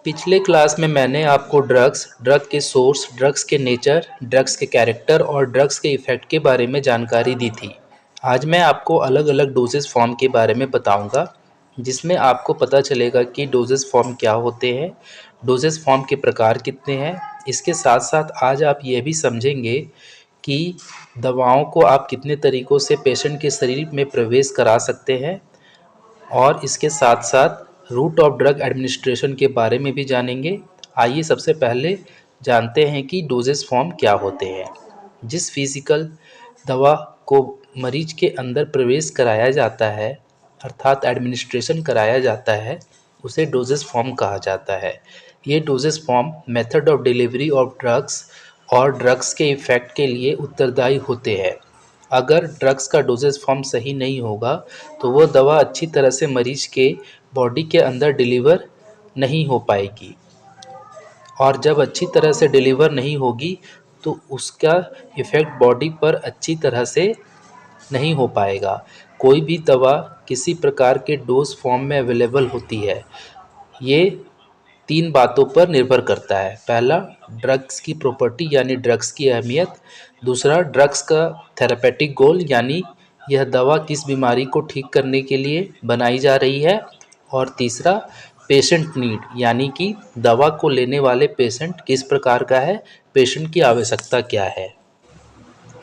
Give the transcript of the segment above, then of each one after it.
पिछले क्लास में मैंने आपको ड्रग के सोर्स, ड्रग्स के नेचर, ड्रग्स के कैरेक्टर और ड्रग्स के इफ़ेक्ट के बारे में जानकारी दी थी। आज मैं आपको अलग-अलग डोजेस फॉर्म के बारे में बताऊंगा, जिसमें आपको पता चलेगा कि डोजेस फॉर्म क्या होते हैं, डोजेस फॉर्म के प्रकार कितने हैं। इसके साथ-साथ आज आप ये भी समझेंगे कि दवाओं को आप कितने तरीक़ों से पेशेंट के शरीर में प्रवेश करा सकते हैं और इसके साथ-साथ रूट ऑफ ड्रग एडमिनिस्ट्रेशन के बारे में भी जानेंगे। आइए सबसे पहले जानते हैं कि डोजेस फॉर्म क्या होते हैं। जिस फिज़िकल दवा को मरीज के अंदर प्रवेश कराया जाता है, अर्थात एडमिनिस्ट्रेशन कराया जाता है, उसे डोजेस फॉर्म कहा जाता है। ये doses form method of delivery of drugs और ड्रग्स के इफ़ेक्ट के लिए उत्तरदायी होते हैं। अगर ड्रग्स का डोजेस फॉर्म सही नहीं होगा तो वो दवा अच्छी तरह से मरीज के बॉडी के अंदर डिलीवर नहीं हो पाएगी, और जब अच्छी तरह से डिलीवर नहीं होगी तो उसका इफ़ेक्ट बॉडी पर अच्छी तरह से नहीं हो पाएगा। कोई भी दवा किसी प्रकार के डोज फॉर्म में अवेलेबल होती है, ये 3 बातों पर निर्भर करता है। पहला, ड्रग्स की प्रॉपर्टी यानी ड्रग्स की अहमियत। दूसरा, ड्रग्स का थेरेपेटिक गोल यानी यह दवा किस बीमारी को ठीक करने के लिए बनाई जा रही है। और तीसरा, पेशेंट नीड यानी कि दवा को लेने वाले पेशेंट किस प्रकार का है, पेशेंट की आवश्यकता क्या है।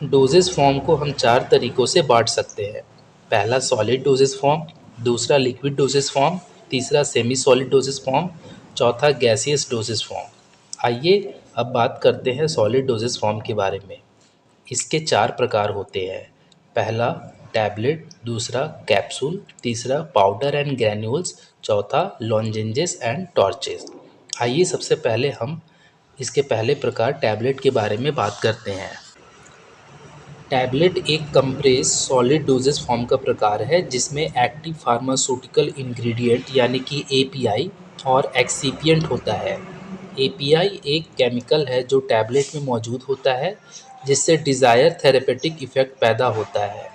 डोजेस फॉर्म को हम 4 तरीक़ों से बांट सकते हैं। पहला, सॉलिड डोजेस फॉर्म। दूसरा, लिक्विड डोजेस फॉर्म। तीसरा, सेमी सॉलिड डोजेस फॉर्म। चौथा, गैसियस डोजेस फॉर्म। आइए अब बात करते हैं सॉलिड डोजेस फॉर्म के बारे में। इसके 4 प्रकार होते हैं। पहला, टैबलेट। दूसरा, कैप्सूल। तीसरा, पाउडर एंड ग्रैन्यूल्स। चौथा, लॉजेंजेस एंड टॉर्चेस। आइए सबसे पहले हम इसके पहले प्रकार टैबलेट के बारे में बात करते हैं। टैबलेट एक कंप्रेस सॉलिड डोजेस फॉर्म का प्रकार है, जिसमें एक्टिव फार्मास्यूटिकल इंग्रेडिएंट यानी कि एपीआई और एक्सिपिएंट होता है। एपीआई एक केमिकल है जो टैबलेट में मौजूद होता है, जिससे डिज़ायर थेरेपेटिक इफ़ेक्ट पैदा होता है।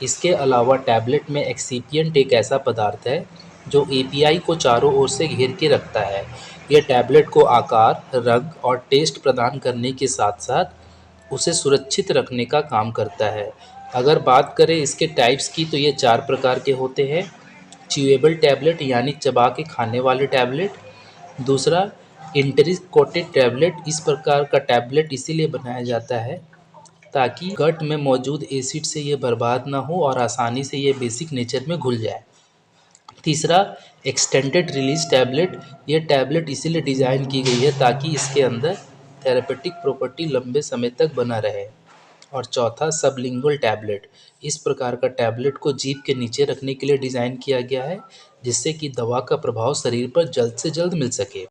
इसके अलावा टैबलेट में एक्सिपिएंट एक ऐसा पदार्थ है जो एपीआई को चारों ओर से घेर के रखता है। यह टैबलेट को आकार, रंग और टेस्ट प्रदान करने के साथ साथ उसे सुरक्षित रखने का काम करता है। अगर बात करें इसके टाइप्स की तो ये 4 प्रकार के होते हैं। च्यूएबल टैबलेट यानी चबा के खाने वाले टैबलेट। दूसरा, इंटरकोटेड टैबलेट। इस प्रकार का टैबलेट इसीलिए बनाया जाता है ताकि गट में मौजूद एसिड से ये बर्बाद ना हो और आसानी से ये बेसिक नेचर में घुल जाए। तीसरा, एक्सटेंडेड रिलीज टैबलेट। ये टैबलेट इसीलिए डिज़ाइन की गई है ताकि इसके अंदर थेरेपेटिक प्रॉपर्टी लंबे समय तक बना रहे। और चौथा, सबलिंगुअल टैबलेट। इस प्रकार का टैबलेट को जीभ के नीचे रखने के लिए डिज़ाइन किया गया है, जिससे कि दवा का प्रभाव शरीर पर जल्द से जल्द मिल सके।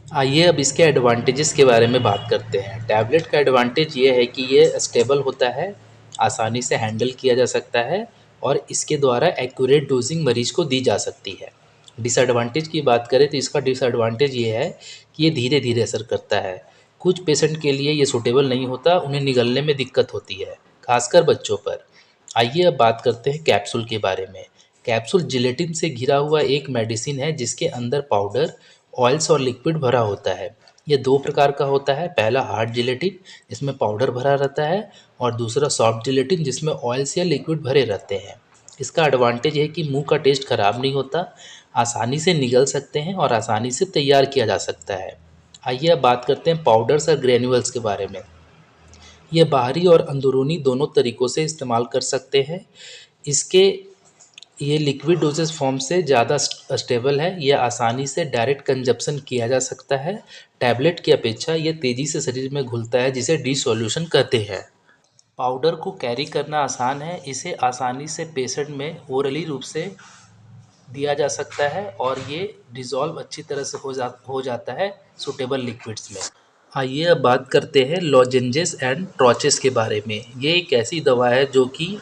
आइए अब इसके एडवांटेजेस के बारे में बात करते हैं। टैबलेट का एडवांटेज ये है कि ये स्टेबल होता है, आसानी से हैंडल किया जा सकता है और इसके द्वारा एक्यूरेट डोजिंग मरीज को दी जा सकती है। डिसएडवांटेज की बात करें तो इसका डिसएडवांटेज ये है कि ये धीरे धीरे असर करता है। कुछ पेशेंट के लिए ये सूटेबल नहीं होता, उन्हें निगलने में दिक्कत होती है, खासकर बच्चों पर। आइए अब बात करते हैं कैप्सूल के बारे में। कैप्सूल जिलेटिन से घिरा हुआ एक मेडिसिन है, जिसके अंदर पाउडर, ऑयल्स और लिक्विड भरा होता है। ये 2 प्रकार का होता है। पहला, हार्ड जिलेटिन, जिसमें पाउडर भरा रहता है, और दूसरा सॉफ्ट जिलेटिन, जिसमें ऑयल्स या लिक्विड भरे रहते हैं। इसका एडवांटेज है कि मुंह का टेस्ट खराब नहीं होता, आसानी से निगल सकते हैं और आसानी से तैयार किया जा सकता है। आइए अब बात करते हैं पाउडर्स और ग्रेन्यूल्स के बारे में। ये बाहरी और अंदरूनी दोनों तरीक़ों से इस्तेमाल कर सकते हैं। ये लिक्विड डोजेस फॉर्म से ज़्यादा स्टेबल है। ये आसानी से डायरेक्ट कंजप्शन किया जा सकता है। टैबलेट की अपेक्षा ये तेज़ी से शरीर में घुलता है, जिसे डिसोल्यूशन कहते हैं। पाउडर को कैरी करना आसान है, इसे आसानी से पेशेंट में ओरली रूप से दिया जा सकता है और ये डिज़ोल्व अच्छी तरह से हो जाता है सूटेबल लिक्विड्स में। आइए अब बात करते हैं लॉजेंजेस एंड ट्रॉचेस के बारे में। ये एक ऐसी दवा है जो कि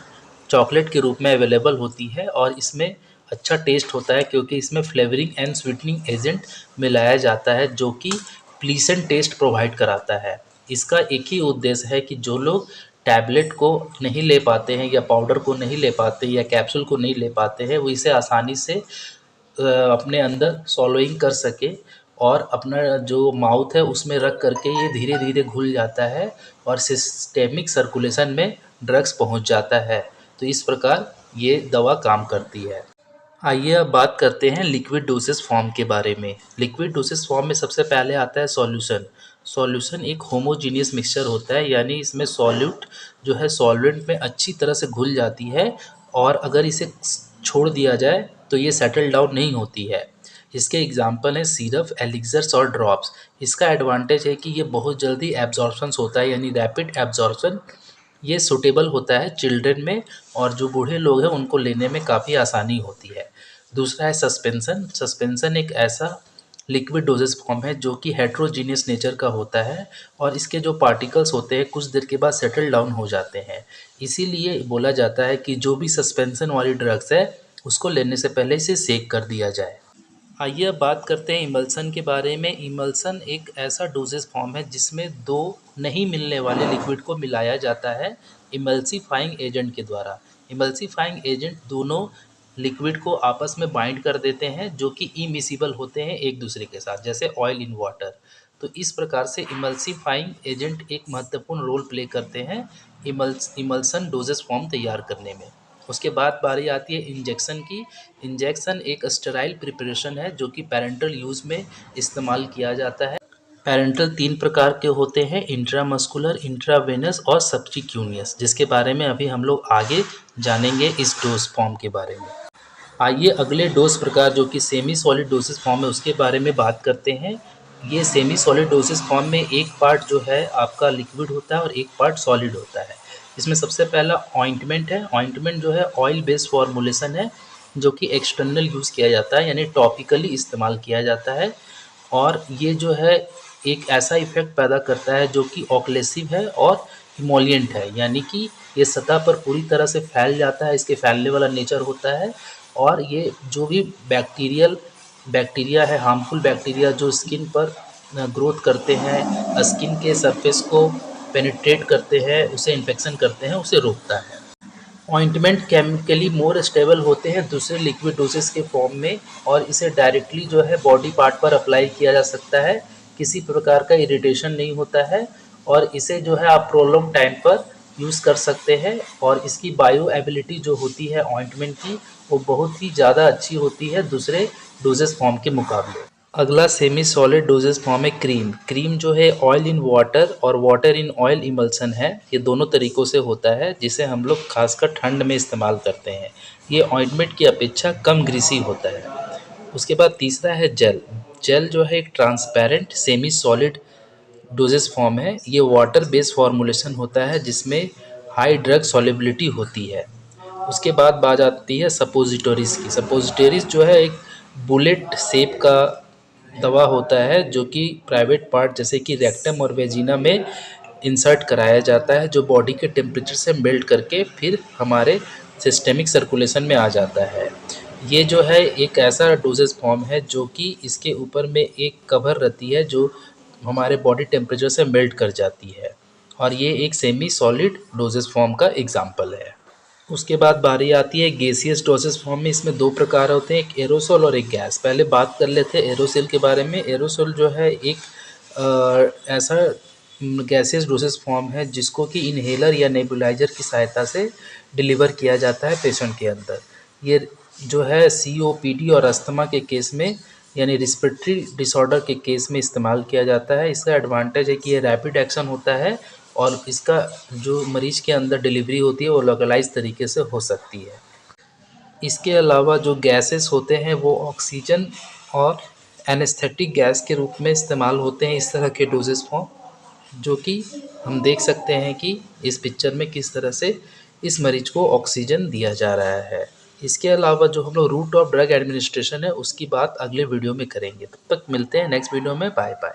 चॉकलेट के रूप में अवेलेबल होती है और इसमें अच्छा टेस्ट होता है, क्योंकि इसमें फ्लेवरिंग एंड स्वीटनिंग एजेंट मिलाया जाता है, जो कि प्लीसेंट टेस्ट प्रोवाइड कराता है। इसका एक ही उद्देश्य है कि जो लोग टैबलेट को नहीं ले पाते हैं या पाउडर को नहीं ले पाते या कैप्सूल को नहीं ले पाते हैं, वो इसे आसानी से अपने अंदर सॉलोइंग कर सके और अपना जो माउथ है उसमें रख करके ये धीरे धीरे घुल जाता है और सिस्टेमिक सर्कुलेशन में ड्रग्स पहुंच जाता है। तो इस प्रकार ये दवा काम करती है। आइए अब बात करते हैं लिक्विड डोसेज फॉर्म के बारे में। लिक्विड डोसेज फॉर्म में सबसे पहले आता है सॉल्यूशन। सॉल्यूशन एक होमोजीनियस मिक्सचर होता है, यानी इसमें सॉल्यूट जो है सॉल्वेंट में अच्छी तरह से घुल जाती है और अगर इसे छोड़ दिया जाए तो ये सेटल डाउन नहीं होती है। इसके एग्जाम्पल हैं सिरप, एलिक्सर्स और ड्रॉप्स। इसका एडवांटेज है कि ये बहुत जल्दी एब्जॉर्प्शन होता है, यानी रैपिड एब्जॉर्प्शन। ये सूटेबल होता है चिल्ड्रन में और जो बूढ़े लोग हैं उनको लेने में काफ़ी आसानी होती है। दूसरा है सस्पेंसन। सस्पेंसन एक ऐसा लिक्विड डोजेज फॉर्म है जो कि हेट्रोजीनियस नेचर का होता है और इसके जो पार्टिकल्स होते हैं कुछ देर के बाद सेटल डाउन हो जाते हैं। इसीलिए बोला जाता है कि जो भी सस्पेंसन वाली ड्रग्स है उसको लेने से पहले इसे सेक कर दिया जाए। आइए अब बात करते हैं इमल्सन के बारे में। इमल्सन एक ऐसा डोजेज फॉर्म है जिसमें दो नहीं मिलने वाले लिक्विड को मिलाया जाता है इमल्सीफाइंग एजेंट के द्वारा। इमल्सीफाइंग एजेंट दोनों लिक्विड को आपस में बाइंड कर देते हैं जो कि इमिसिबल होते हैं एक दूसरे के साथ, जैसे ऑयल इन वाटर। तो इस प्रकार से इमल्सीफाइंग एजेंट एक महत्वपूर्ण रोल प्ले करते हैं इमल्सन डोजेज फॉर्म तैयार करने में। उसके बाद बारी आती है इंजेक्शन की। इंजेक्शन एक स्टेराइल प्रिपरेशन है जो कि पैरेंटल यूज़ में इस्तेमाल किया जाता है। पैरेंटल 3 प्रकार के होते हैं, इंट्रामस्कुलर, इंट्रावेनस और सब्क्यूटेनियस, जिसके बारे में अभी हम लोग आगे जानेंगे इस डोज फॉर्म के बारे में। आइए अगले डोज प्रकार जो कि सेमी सॉलिड डोसेज फॉर्म है उसके बारे में बात करते हैं। ये सेमी सॉलिड डोसेज फॉर्म में एक पार्ट जो है आपका लिक्विड होता है और एक पार्ट सॉलिड होता है। इसमें सबसे पहला ऑइंटमेंट है। ऑइंटमेंट जो है ऑयल बेस्ड फॉर्मुलेशन है जो कि एक्सटर्नल यूज़ किया जाता है, यानी टॉपिकली इस्तेमाल किया जाता है। और ये जो है एक ऐसा इफेक्ट पैदा करता है जो कि ऑक्लेसिव है और इमोलिएंट है, यानी कि ये सतह पर पूरी तरह से फैल जाता है, इसके फैलने वाला नेचर होता है। और ये जो भी बैक्टीरिया है, हार्मफुल बैक्टीरिया जो स्किन पर ग्रोथ करते हैं, स्किन के सरफेस को पेनिट्रेट करते हैं, उसे इन्फेक्शन करते हैं, उसे रोकता है। ऑइंटमेंट केमिकली मोर स्टेबल होते हैं दूसरे लिक्विड डोसेस के फॉर्म में और इसे डायरेक्टली जो है बॉडी पार्ट पर अप्लाई किया जा सकता है। किसी प्रकार का इरिटेशन नहीं होता है और इसे जो है आप प्रोलॉन्ग टाइम पर यूज़ कर सकते हैं और इसकी बायो एबिलिटी जो होती है ऑइंटमेंट की वो बहुत ही ज़्यादा अच्छी होती है दूसरे डोजेस फॉर्म के मुकाबले। अगला सेमी सॉलिड डोजेज फॉर्म है क्रीम। क्रीम जो है ऑयल इन वाटर और वाटर इन ऑयल इमल्सन है। ये दोनों तरीक़ों से होता है जिसे हम लोग खासकर ठंड में इस्तेमाल करते हैं। ये ऑइंटमेंट की अपेक्षा कम ग्रीसी होता है। उसके बाद तीसरा है जेल। जेल जो है एक transparent semi solid doses form है। ये वाटर बेस्ड फॉर्मुलेशन होता है जिसमें हाई ड्रग सॉल्युबिलिटी होती है। उसके बाद बात आती है सपोजिटोरीज़ की। सपोजिटोरीज़ जो है एक बुलेट शेप का दवा होता है जो कि प्राइवेट पार्ट जैसे कि रेक्टम और वेजिना में इंसर्ट कराया जाता है, जो बॉडी के टेम्परेचर से मेल्ट करके फिर हमारे सिस्टेमिक सर्कुलेशन में आ जाता है। ये जो है एक ऐसा डोजेज फॉर्म है जो कि इसके ऊपर में एक कवर रहती है जो हमारे बॉडी टेम्परेचर से मेल्ट कर जाती है और ये एक सेमी सॉलिड डोजेज फॉर्म का एग्जाम्पल है। उसके बाद बारी आती है गैसियस डोसेज फॉर्म में। इसमें दो प्रकार होते हैं, एक एरोसोल और एक गैस। पहले बात कर लेते हैं एरोसोल के बारे में। एरोसोल जो है एक ऐसा गैसियस डोसेज फॉर्म है जिसको कि इन्हेलर या नेबुलाइजर की सहायता से डिलीवर किया जाता है पेशेंट के अंदर। ये जो है COPD और अस्थमा के केस में यानी रिस्पिरेटरी डिसऑर्डर के केस में इस्तेमाल किया जाता है। इसका एडवांटेज है कि ये रैपिड एक्शन होता है और इसका जो मरीज़ के अंदर डिलीवरी होती है वो लोकलाइज तरीके से हो सकती है। इसके अलावा जो गैसेस होते हैं वो ऑक्सीजन और एनेस्थेटिक गैस के रूप में इस्तेमाल होते हैं इस तरह के डोजेस फॉर्म, जो कि हम देख सकते हैं कि इस पिक्चर में किस तरह से इस मरीज को ऑक्सीजन दिया जा रहा है। इसके अलावा जो हम लोग रूट ऑफ ड्रग एडमिनिस्ट्रेशन है उसकी बात अगले वीडियो में करेंगे। तब तक मिलते हैं नेक्स्ट वीडियो में। Bye bye.